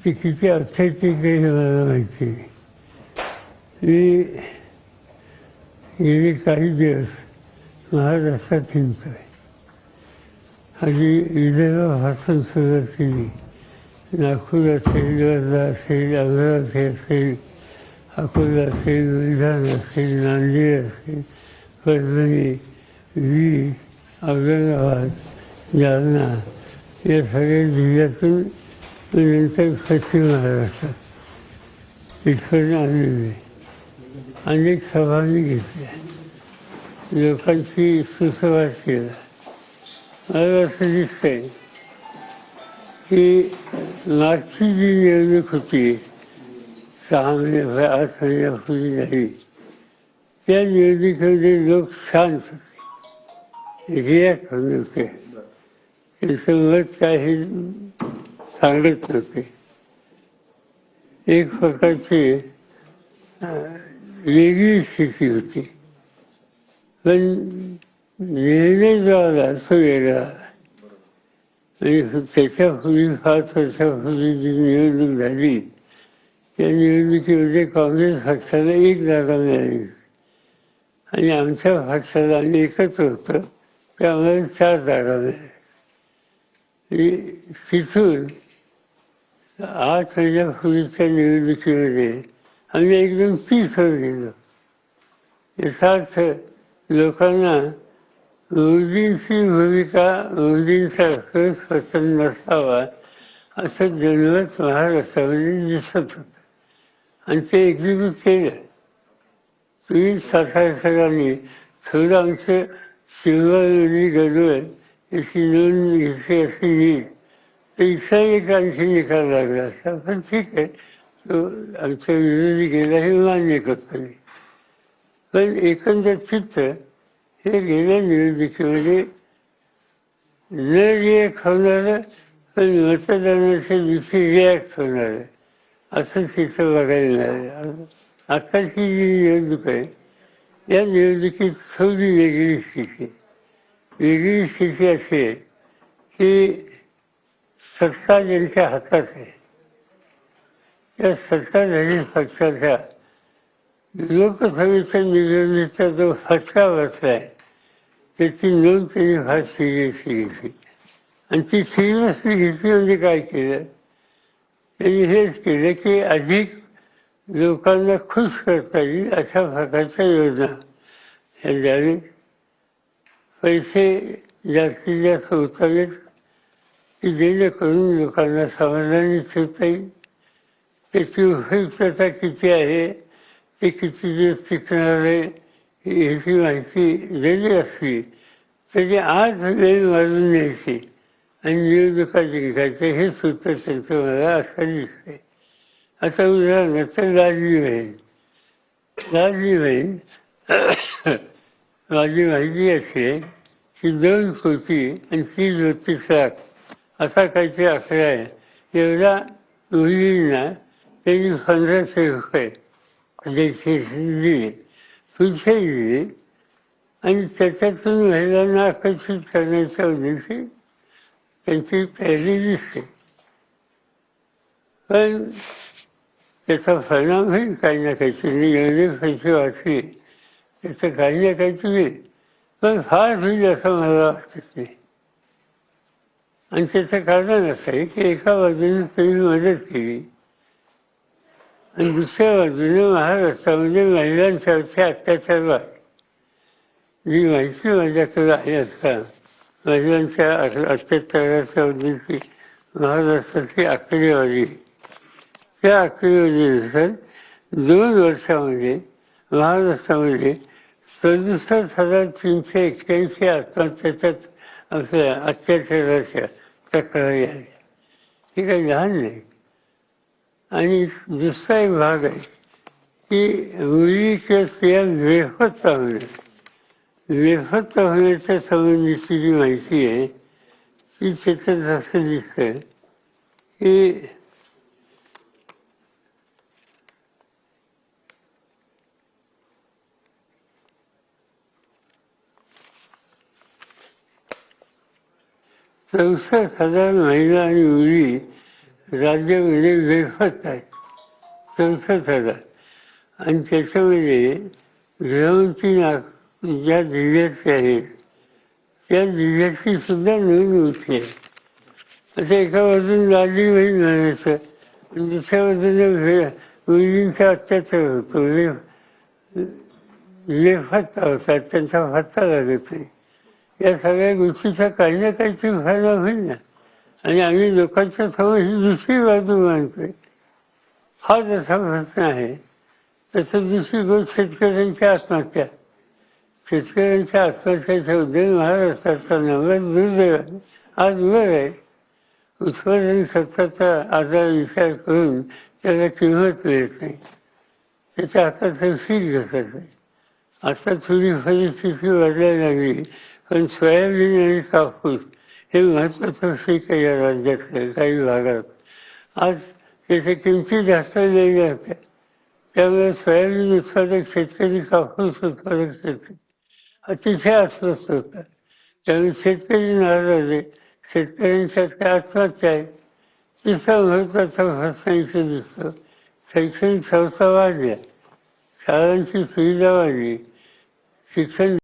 ती किती ऑथेंटिक आहे हे मला माहिती नाही. मी गेले काही दिवस महाराष्ट्रात हिंडतोय. हल्ली विदर्भापासून सुरुवात केली. नागपूर असेल, वर्धा असेल, अमरावती असेल, अकोला असेल, बुलढाणा असेल, नांदेड असेल, परभणी, बीड, औरंगाबाद, जालना या सगळ्या जिल्ह्यातून नंतर पश्चिम महाराष्ट्रात इथपर्यंत आलेले अनेक सभा मी घेतल्या, लोकांची सुसंवाद केला. मला असं दिसतंय की मागची जी निवडणूक होती 6 महिने 8 महिन्यापूर्वी झाली, त्या निवडणुकीमध्ये लोक शांत होते, रिॲक्ट होत नव्हते, त्यांचं मत काय हे सांगत नव्हते. एक प्रकारची वेगळी स्थिती होती. पण निर्णय जो आला तो वेगळा आला. म्हणजे त्याच्यापूर्वी 5 वर्षापूर्वी जी निवडणूक झाली त्या निवडणुकीमध्ये काँग्रेस पक्षाला 1 जागा मिळाली आणि आमच्या पक्षाला आम्ही एकत्र होतं त्यामुळे 4 जागा मिळाल्या. तिथून 8 महिन्यापूर्वीच्या निवडणुकीमध्ये आम्ही एकदम पीसवर गेलो. याचा अर्थ लोकांना मोदींची भूमिका, मोदींचा अखेर स्वतंत्र नसावा असं जनमत महाराष्ट्रामध्ये दिसत होतं आणि ते एक्झिक्यूट केलं. तुम्ही सातारकरांनी थोडं आमचं शिवगावमध्ये गडबड याची नोंद घेतली असती नीट तर इथला एक आणखी निकाल लागला असता. पण ठीक आहे, तो आमच्या विरोधी गेला हे मान्य करतो मी. पण एकंदर चित्र हे गेल्या निवडणुकीमध्ये न रिॲक्ट होणारं पण मतदानाच्या दिवशी रिॲक्ट होणारं असं चित्र बघायला मिळालं. आत्ताची जी निवडणूक आहे या निवडणुकीत थोडी वेगळी स्थिती आहे. वेगळी स्थिती अशी आहे की सत्ता ज्यांच्या हातात आहे त्या सत्ताधारी पक्षाच्या लोकसभेच्या निवडणुकीचा जो फटका बसलाय त्याची नोंद त्यांनी फार सिरियसली घेतली. आणि ती सिरियसली घेतली म्हणजे काय केलं, त्यांनी हेच केलं की अधिक लोकांना खुश करता येईल अशा प्रकारच्या योजना ह्या द्यावी. पैसे जास्तीत जास्त उचललेत की जेणेकरून लोकांना समाधानी ठेवता येईल. त्याची उपयुक्तता किती आहे, ते किती दिवस टिकणार आहे ह्याची माहिती जरी असली तरी आज वेळ मारून न्यायची आणि निवडणुका जिंकायचं हे सूत्र त्यांचं मला असं दिसतंय. आता उदाहरणार्थ लाडली बहीण. लाडली बहीण माझी माहिती अशी आहे की 2 कोटी आणि 30-32 लाख असा काहीतरी आकडा आहे. एवढा मुलींना त्यांनी 1500 रुपये दिले, पुढचे दिले आणि त्याच्यातून महिलांना आकर्षित करण्याच्या उद्देशी त्यांची पहिली दिसते. पण त्याचा परिणाम होईल काही ना काहीतरी. एवढे पैसे वाचले त्याचं काही ना काहीतरी होईल, पण फार होईल असं मला वाटत नाही. आणि त्याचं कारण असं आहे की एका बाजूने तुम्ही मदत केली आणि दुसऱ्या बाजूने महाराष्ट्रामध्ये महिलांच्यावरचे अत्याचार वाढले. जी माहिती माझ्याकडे आहे आता महिलांच्या अत्याचाराच्या उद्देशी महाराष्ट्राची आकडेवारी, त्या आकडेवारीनुसार 2 वर्षामध्ये महाराष्ट्रामध्ये 67,381 आत्महत्याच्यात आपल्या अत्याचाराच्या तक्रारी आल्या. ही काही लहान नाही. आणि दुसरा एक भाग आहे की मुली किंवा स्त्रिया बेपत्ता होण्याच्या संबंधीची जी माहिती आहे ती त्याच्यात असं दिसतं की चौसष्ट हजार महिला आणि मुली राज्यामध्ये बेफत आहेत, 64,000. आणि त्याच्यामध्ये गृहमंत्री ज्या जिल्ह्याचे आहेत त्या जिल्ह्याची सुद्धा नोंद होती आहे. आता एका बाजून लाडली बहीण म्हणायचं आणि दुसऱ्या बाजूने मुलींचा अत्याचार होतो, लेफाचा होतात, त्यांचा फत्ता लागत नाही. या सगळ्या गोष्टीचा काही ना काहीतरी फायदा होईल ना. आणि आम्ही लोकांच्या समोर ही दुसरी बाजू मानतोय, हा जसा प्रश्न आहे तसं दुसरी गोष्ट शेतकऱ्यांच्या आत्महत्या. शेतकऱ्यांच्या आत्महत्याच्या उद्योग महाराष्ट्राचा नंबर दुर्दैवाने आज वर आहे. उत्पादन खर्चाचा आजार विचार करून त्याला किंमत मिळत नाही, त्याच्या हातात शीक घसत नाही. आता थोडी परिस्थिती बदलायला लागली, पण सोयाबीन आणि कापूस हे महत्त्वाचं पीक आहे या राज्यातलं काही भागात. आज त्याच्या किमती जास्त दिलेल्या होत्या, त्यामुळे सोयाबीन उत्पादक शेतकरी, कापूस उत्पादक शेतकरी अतिशय अस्वस्थ होतात. त्यामुळे शेतकरी नाराज आहे, शेतकऱ्यांच्या त्या आत्महत्या आहे. तिसरा महत्त्वाचा प्रश्न इथे दिसतो, शैक्षणिक संस्था वाढल्या, शाळांची सुविधा वाढली, शिक्षण